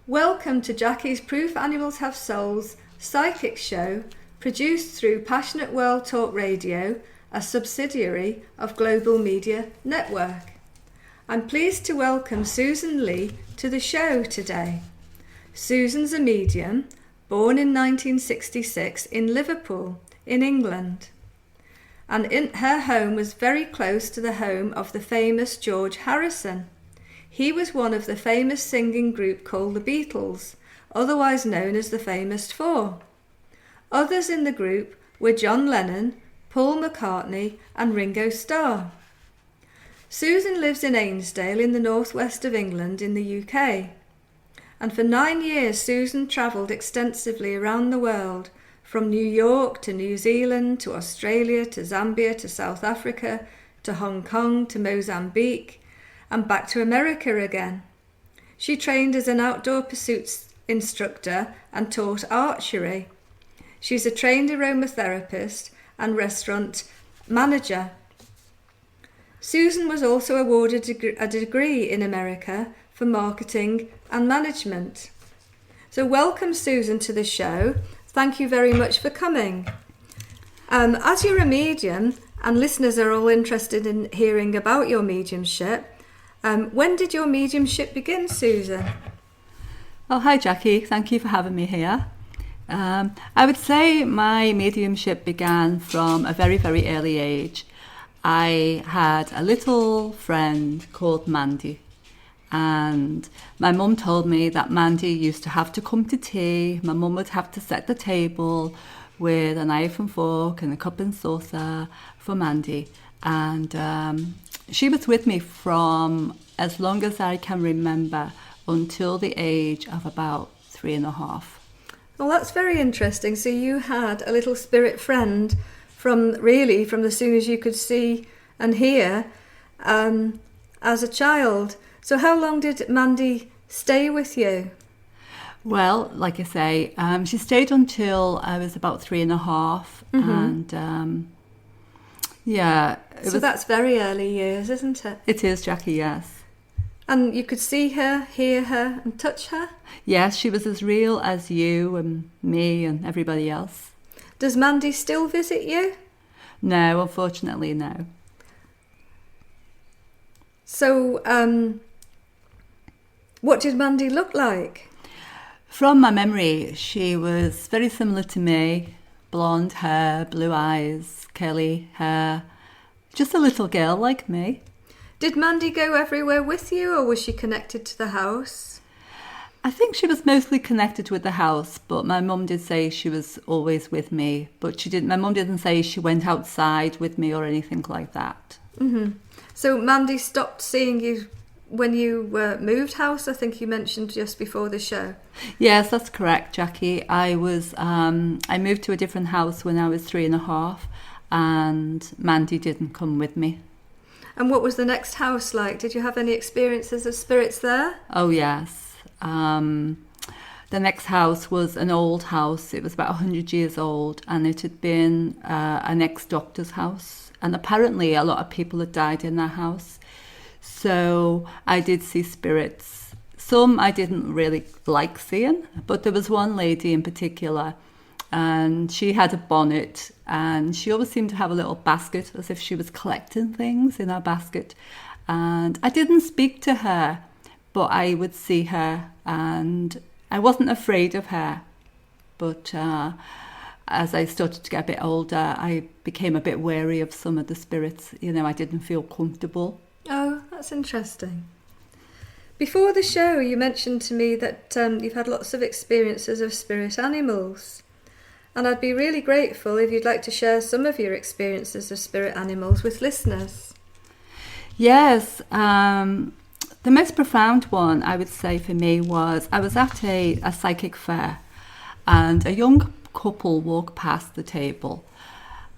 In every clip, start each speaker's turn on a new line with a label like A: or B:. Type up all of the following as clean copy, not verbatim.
A: Welcome to Jackie's Proof Animals Have Souls psychic show, produced through Passionate World Talk Radio, a subsidiary of Global Media Network. I'm pleased to welcome Susan Leigh to the show today. Susan's a medium, born in 1966 in Liverpool, in England. And her home was very close to the home of the famous George Harrison. He was one of the famous singing group called the Beatles, otherwise known as the Famous Four. Others in the group were John Lennon, Paul McCartney and Ringo Star. Susan lives in Ainsdale in the northwest of England in the UK. And for 9 years Susan travelled extensively around the world, from New York to New Zealand to Australia to Zambia to South Africa to Hong Kong to Mozambique, and back to America again. She trained as an outdoor pursuits instructor and taught archery. She's a trained aromatherapist and restaurant manager. Susan was also awarded a degree in America for marketing and management. So welcome, Susan, to the show. Thank you very much for coming. As you're a medium, and listeners are all interested in hearing about your mediumship, when did your mediumship begin, Susan?
B: Oh, hi, Jackie. Thank you for having me here. I would say my mediumship began from a very, very early age. I had a little friend called Mandy, and my mum told me that Mandy used to have to come to tea. My mum would have to set the table with a knife and fork and a cup and saucer for Mandy. And she was with me from as long as I can remember until the age of about 3.5.
A: Well, that's very interesting. So you had a little spirit friend from the soon as you could see and hear as a child. So how long did Mandy stay with you?
B: Well, like I say, she stayed until I was about 3.5. Mm-hmm. And
A: that's very early years, isn't it?
B: It is, Jackie, yes.
A: And you could see her, hear her and touch her?
B: Yes, she was as real as you and me and everybody else.
A: Does Mandy still visit you?
B: No, unfortunately, no.
A: So, what did Mandy look like?
B: From my memory, she was very similar to me. Blonde hair, blue eyes, curly hair. Just a little girl like me.
A: Did Mandy go everywhere with you, or was she connected to the house?
B: I think she was mostly connected with the house, but my mum did say she was always with me. But my mum didn't say she went outside with me or anything like that.
A: Mm-hmm. So Mandy stopped seeing you when you moved house, I think you mentioned just before the show.
B: Yes, that's correct, Jackie. I moved to a different house when I was 3.5, and Mandy didn't come with me.
A: And what was the next house like? Did you have any experiences of spirits there?
B: Oh, yes. The next house was an old house. It was about 100 years old, and it had been an ex-doctor's house. And apparently a lot of people had died in that house. So I did see spirits. Some I didn't really like seeing, but there was one lady in particular, and she had a bonnet, and she always seemed to have a little basket, as if she was collecting things in her basket. And I didn't speak to her, but I would see her, and I wasn't afraid of her. But as I started to get a bit older, I became a bit wary of some of the spirits. I didn't feel comfortable.
A: Oh, that's interesting. Before the show, you mentioned to me that you've had lots of experiences of spirit animals. And I'd be really grateful if you'd like to share some of your experiences of spirit animals with listeners.
B: Yes, the most profound one, I would say, for me was I was at a psychic fair, and a young couple walked past the table,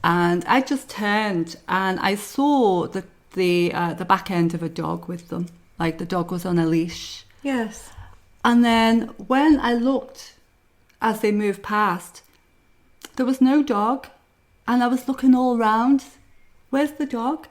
B: and I just turned and I saw the back end of a dog with them, like the dog was on a leash.
A: Yes.
B: And then when I looked as they moved past, there was no dog, and I was looking all round. Where's the dog?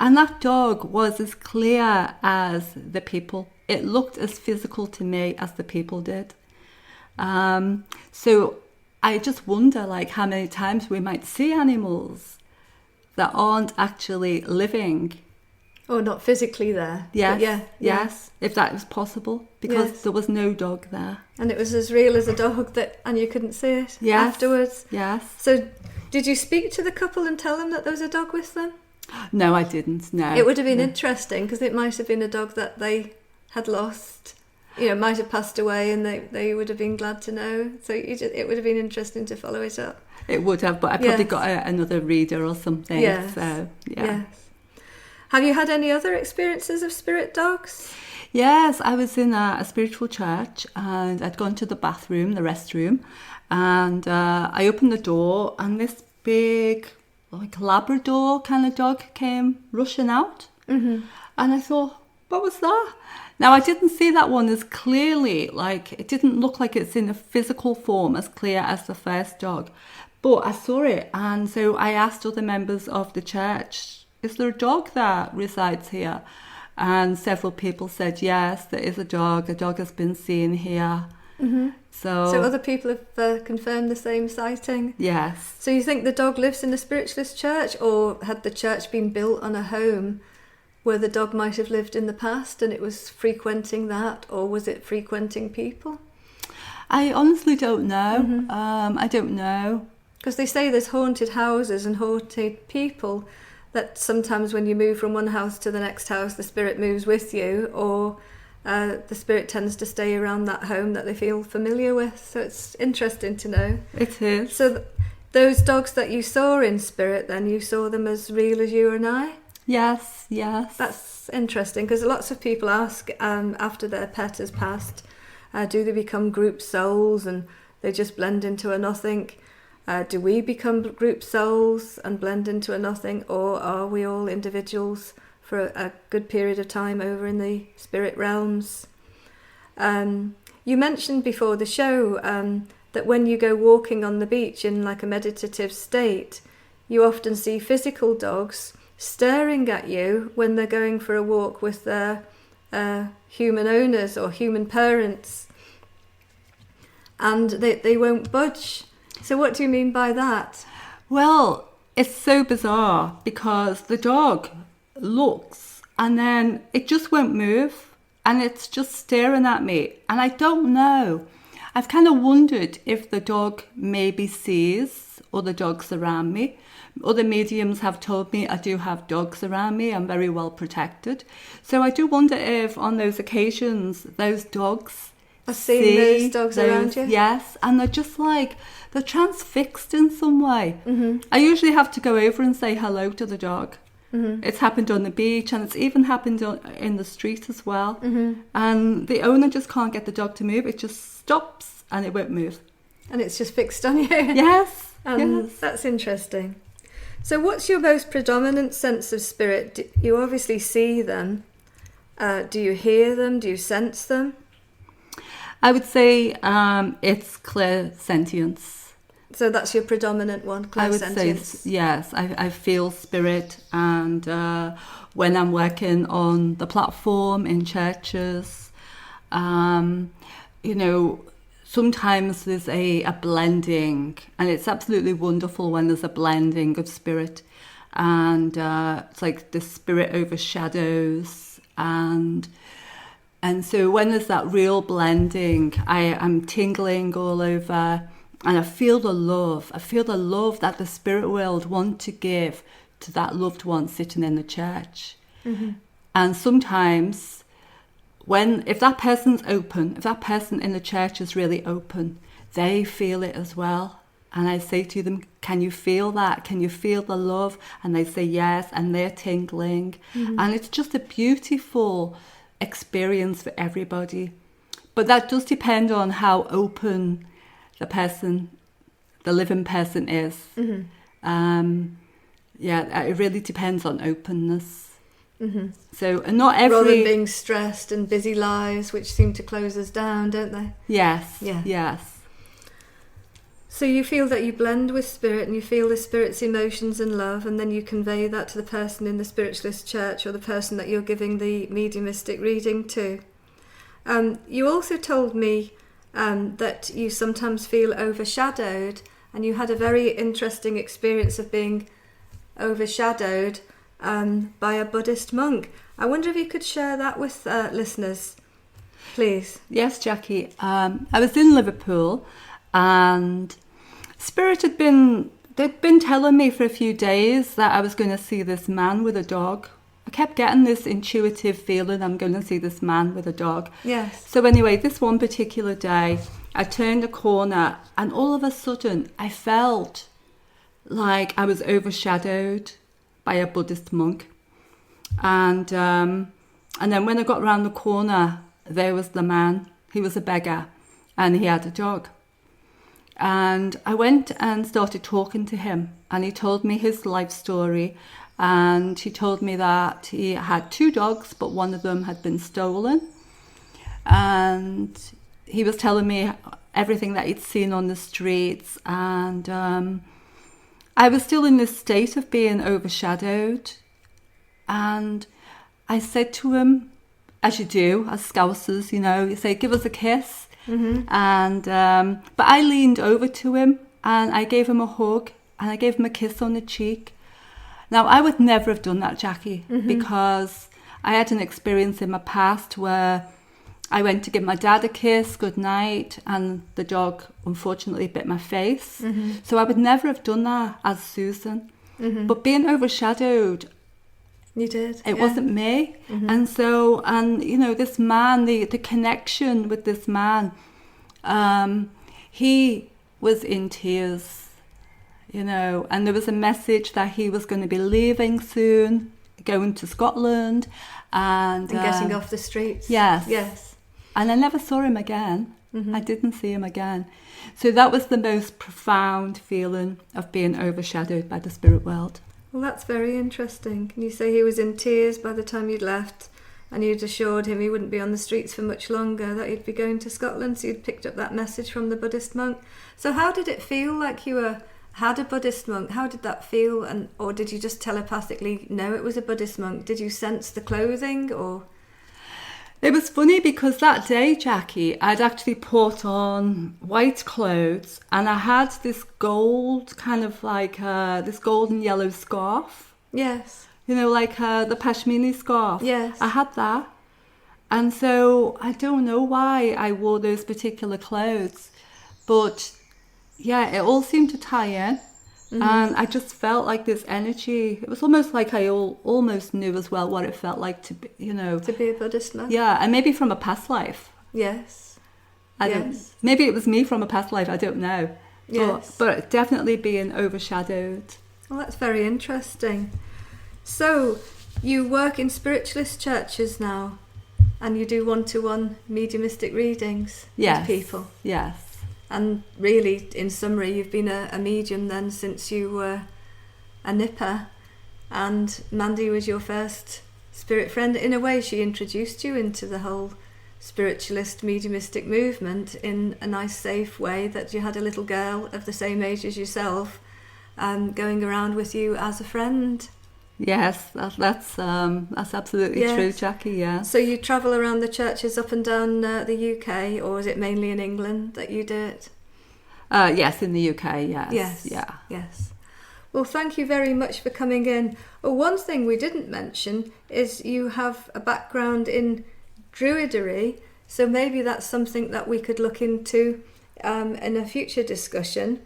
B: And that dog was as clear as the people. It looked as physical to me as the people did. So I just wonder, like, how many times we might see animals that aren't actually living.
A: Or not physically there.
B: Yes, yes, if that was possible, because there was no dog there.
A: And it was as real as a dog, and you couldn't see it afterwards.
B: Yes.
A: So did you speak to the couple and tell them that there was a dog with them?
B: No, I didn't, no.
A: It would have been interesting, because it might have been a dog that they had lost, might have passed away, and they would have been glad to know. So it would have been interesting to follow it up.
B: It would have, but I probably got another reader or something.
A: Yes.
B: So, yeah.
A: Yes. Have you had any other experiences of spirit dogs?
B: Yes, I was in a spiritual church, and I'd gone to the bathroom, the restroom, and I opened the door, and this big, like, Labrador kind of dog came rushing out. Mm-hmm. And I thought, what was that? Now, I didn't see that one as clearly, like, it didn't look like it's in a physical form as clear as the first dog. But I saw it, and so I asked other members of the church, is there a dog that resides here? And several people said, yes, there is a dog. A dog has been seen here. Mm-hmm. So
A: other people have confirmed the same sighting?
B: Yes.
A: So you think the dog lives in the spiritualist church, or had the church been built on a home where the dog might have lived in the past and it was frequenting that, or was it frequenting people?
B: I honestly don't know. Mm-hmm. I don't know.
A: Because they say there's haunted houses and haunted people, that sometimes when you move from one house to the next house, the spirit moves with you, or the spirit tends to stay around that home that they feel familiar with. So it's interesting to know.
B: It is.
A: So those dogs that you saw in spirit, then you saw them as real as you and I?
B: Yes, yes.
A: That's interesting, because lots of people ask after their pet has passed, do they become group souls and they just blend into a nothing? Do we become group souls and blend into a nothing, or are we all individuals for a good period of time over in the spirit realms? You mentioned before the show that when you go walking on the beach in like a meditative state, you often see physical dogs staring at you when they're going for a walk with their human owners or human parents, and they won't budge. So what do you mean by that?
B: Well, it's so bizarre, because the dog looks and then it just won't move, and it's just staring at me, and I don't know. I've kind of wondered if the dog maybe sees other dogs around me. Other mediums have told me I do have dogs around me. I'm very well protected. So I do wonder if on those occasions those dogs
A: seeing those dogs around you?
B: Yes, and they're just like, they're transfixed in some way.
A: Mm-hmm.
B: I usually have to go over and say hello to the dog. Mm-hmm. It's happened on the beach, and it's even happened in the street as well. Mm-hmm. And the owner just can't get the dog to move. It just stops and it won't move.
A: And it's just fixed on you?
B: Yes, yes.
A: That's interesting. So what's your most predominant sense of spirit? You obviously see them. Do you hear them? Do you sense them?
B: I would say it's clairsentience.
A: So that's your predominant one, clairsentience?
B: I would say, yes. I feel spirit, and when I'm working on the platform in churches, sometimes there's a blending, and it's absolutely wonderful when there's a blending of spirit, and it's like the spirit overshadows, and so when there's that real blending, I'm tingling all over, and I feel the love. I feel the love that the spirit world want to give to that loved one sitting in the church. Mm-hmm. And sometimes if that person's open, if that person in the church is really open, they feel it as well. And I say to them, can you feel that? Can you feel the love? And they say yes, and they're tingling. Mm-hmm. And it's just a beautiful experience for everybody. But that does depend on how open the living person is. Mm-hmm. It really depends on openness. Mm-hmm. So not every...
A: Rather than being stressed and busy lives, which seem to close us down, don't they?
B: Yes,
A: yeah.
B: Yes.
A: So you feel that you blend with spirit and you feel the spirit's emotions and love, and then you convey that to the person in the spiritualist church or the person that you're giving the mediumistic reading to. You also told me that you sometimes feel overshadowed, and you had a very interesting experience of being overshadowed by a Buddhist monk. I wonder if you could share that with listeners, please.
B: Yes, Jackie. I was in Liverpool, and Spirit they'd been telling me for a few days that I was going to see this man with a dog. I kept getting this intuitive feeling I'm going to see this man with a dog.
A: Yes.
B: So anyway, this one particular day, I turned a corner and all of a sudden I felt like I was overshadowed by a Buddhist monk. And then when I got around the corner, there was the man. He was a beggar and he had a dog. And I went and started talking to him, and he told me his life story, and he told me that he had 2 dogs, but one of them had been stolen. And he was telling me everything that he'd seen on the streets, and I was still in this state of being overshadowed. And I said to him, as you do, as Scousers, you say, give us a kiss. Mm-hmm. And but I leaned over to him and I gave him a hug and I gave him a kiss on the cheek. Now, I would never have done that, Jackie, mm-hmm. because I had an experience in my past where I went to give my dad a kiss, good night, and the dog unfortunately bit my face. Mm-hmm. So I would never have done that as Susan. Mm-hmm. But being overshadowed,
A: you did.
B: It wasn't me. Mm-hmm. And so, this man, the connection with this man, he was in tears, and there was a message that he was going to be leaving soon, going to Scotland. And
A: getting off the streets.
B: Yes.
A: Yes.
B: And I never saw him again. Mm-hmm. I didn't see him again. So that was the most profound feeling of being overshadowed by the spirit world.
A: Well, that's very interesting. Can you say he was in tears by the time you'd left, and you'd assured him he wouldn't be on the streets for much longer, that he'd be going to Scotland, so you'd picked up that message from the Buddhist monk. So how did it feel like you had a Buddhist monk? How did that feel? Or did you just telepathically know it was a Buddhist monk? Did you sense the clothing, or...?
B: It was funny because that day, Jackie, I'd actually put on white clothes and I had this gold, kind of like this golden yellow scarf.
A: Yes.
B: Like the pashmini scarf.
A: Yes.
B: I had that. And so I don't know why I wore those particular clothes. But yeah, it all seemed to tie in. Mm-hmm. And I just felt like this energy. It was almost like I almost knew as well what it felt like to be,
A: to be a Buddhist monk.
B: Yeah, and maybe from a past life.
A: Yes.
B: Maybe it was me from a past life. I don't know.
A: Yes.
B: But definitely being overshadowed.
A: Well, that's very interesting. So you work in spiritualist churches now, and you do one-to-one mediumistic readings with people.
B: Yes.
A: And really, in summary, you've been a medium then since you were a nipper, and Mandy was your first spirit friend. In a way, she introduced you into the whole spiritualist mediumistic movement in a nice, safe way, that you had a little girl of the same age as yourself going around with you as a friend.
B: Yes, that's absolutely true, Jackie, yeah.
A: So you travel around the churches up and down the UK, or is it mainly in England that you do it?
B: Yes, in the UK, yes.
A: Yes,
B: yeah.
A: Yes. Well, thank you very much for coming in. Well, one thing we didn't mention is you have a background in druidery, so maybe that's something that we could look into in a future discussion.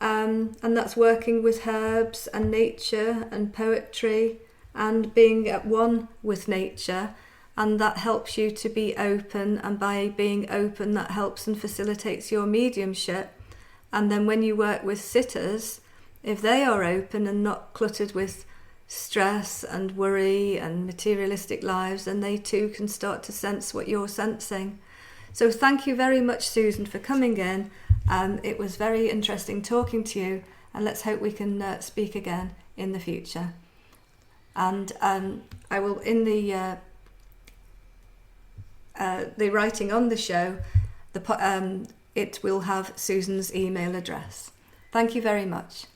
A: And that's working with herbs and nature and poetry and being at one with nature, and that helps you to be open, and by being open that helps and facilitates your mediumship. And then when you work with sitters, if they are open and not cluttered with stress and worry and materialistic lives, then they too can start to sense what you're sensing. So thank you very much, Susan, for coming in. It was very interesting talking to you, and let's hope we can speak again in the future. And I will, in the writing on the show, it will have Susan's email address. Thank you very much.